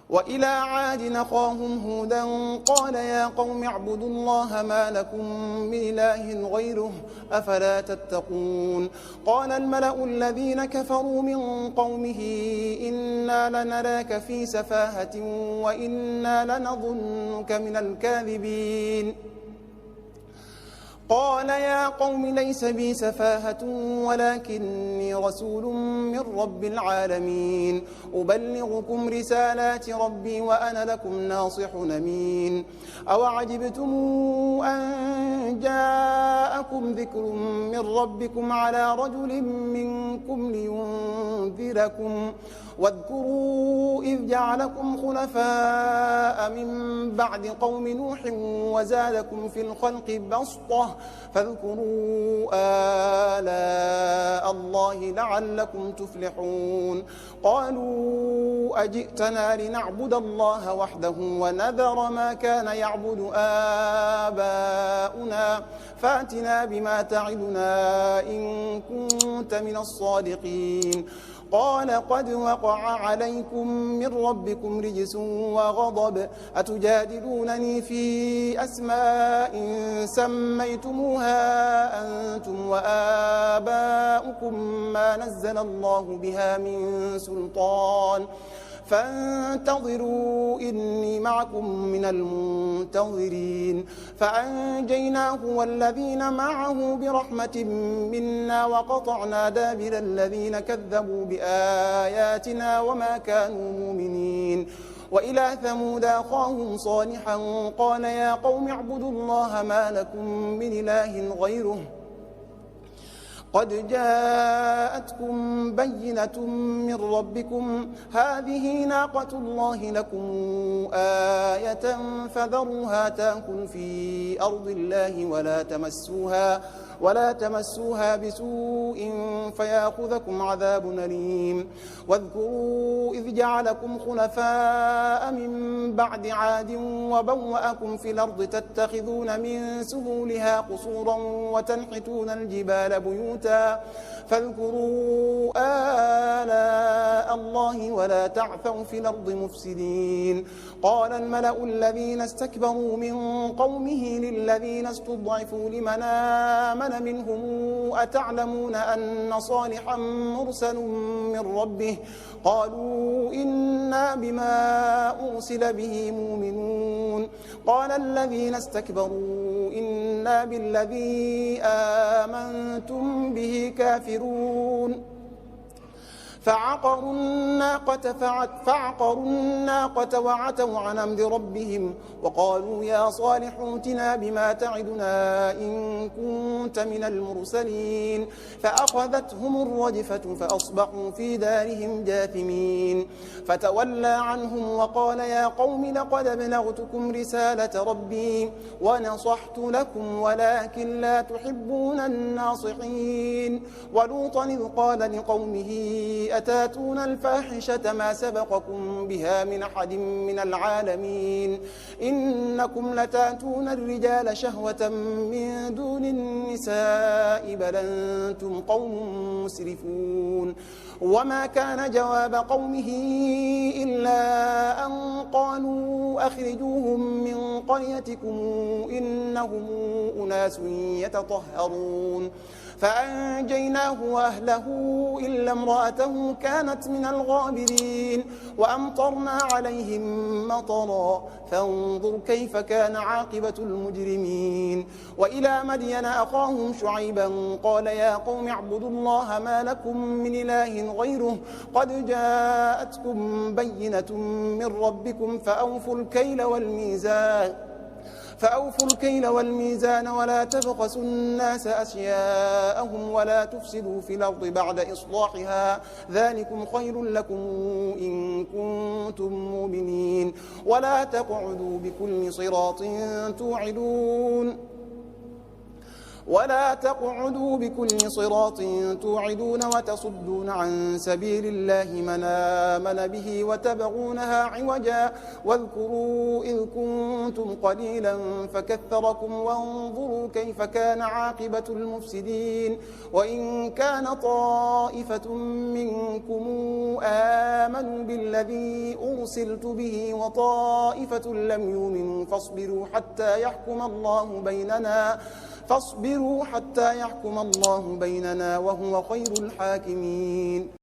وإلى عاد أخاهم هودا قال يا قوم اعبدوا الله ما لكم من إله غيره أفلا تتقون. قال الملأ الذين كفروا من قومه إنا لنراك في سفاهة وإنا لنظنك من الكاذبين. قال يا قوم ليس بي سفاهة ولكني رسول من رب العالمين أبلغكم رسالات ربي وأنا لكم ناصح أمين. أوعجبتم أن جاءكم ذكر من ربكم على رجل منكم لينذركم واذكروا إذ جعلكم خلفاء من بعد قوم نوح وزادكم في الخلق بسطة فاذكروا آلاء الله لعلكم تفلحون. قالوا أجئتنا لنعبد الله وحده ونذر ما كان يعبد آباؤنا فاتنا بما تعدنا إن كنت من الصادقين. قال قد وقع عليكم من ربكم رجس وغضب أتجادلونني في أسماء سميتموها أنتم وآباؤكم ما نزل الله بها من سلطان فانتظروا إني معكم من المنتظرين. فأنجيناه والذين معه برحمة منا وقطعنا دابر الذين كذبوا بآياتنا وما كانوا مؤمنين. وإلى ثمود أخاهم صالحا قال يا قوم اعبدوا الله ما لكم من إله غيره قد جاءتكم بينة من ربكم هذه ناقة الله لكم آية فذروها تأكل في أرض الله ولا تمسوها بسوء فيأخذكم عذاب أليم. واذكروا إذ جعلكم خلفاء من بعد عاد وبوأكم في الأرض تتخذون من سهولها قصورا وتنحتون الجبال بيوتا فاذكروا آلاء الله ولا تعثوا في الأرض مفسدين. قال الملأ الذين استكبروا من قومه للذين استضعفوا لمن آمن منهم أتعلمون أن صالحا مرسل من ربه قالوا إنا بما أرسل به مؤمنون. قال الذين استكبروا إنا بالذي آمنتم به كافرون. فعقروا الناقة وعتوا عن أمر ربهم وقالوا يا صالح ائتنا بما تعدنا إن كنت من المرسلين. فأخذتهم الرجفة فأصبحوا في دارهم جاثمين. فتولى عنهم وقال يا قوم لقد أبلغتكم رسالة ربي ونصحت لكم ولكن لا تحبون الناصحين. ولوطا إذ قال لقومه أتاتون الفاحشة ما سبقكم بها من أحد من العالمين إنكم لتاتون الرجال شهوة من دون النساء بل أنتم قوم مسرفون. وما كان جواب قومه إلا أن قالوا أخرجوهم من قريتكم إنهم أناس يتطهرون. فأنجيناه وأهله إلا امرأته كانت من الغابرين وأمطرنا عليهم مطرا فانظر كيف كان عاقبة المجرمين. وإلى مدين أخاهم شعيبا قال يا قوم اعبدوا الله ما لكم من إله غيره قد جاءتكم بينة من ربكم فأوفوا الكيل والميزان ولا تبخسوا الناس أشياءهم ولا تفسدوا في الأرض بعد إصلاحها ذلكم خير لكم إن كنتم مؤمنين. ولا تقعدوا بكل صراط توعدون ولا تقعدوا بكل صراط توعدون وتصدون عن سبيل الله من آمن به وتبغونها عوجا واذكروا إذ كنتم قليلا فكثركم وانظروا كيف كان عاقبة المفسدين وإن كان طائفة منكم آمنوا بالذي أرسلت به وطائفة لم يؤمنوا فاصبروا حتى يحكم الله بيننا وهو خير الحاكمين.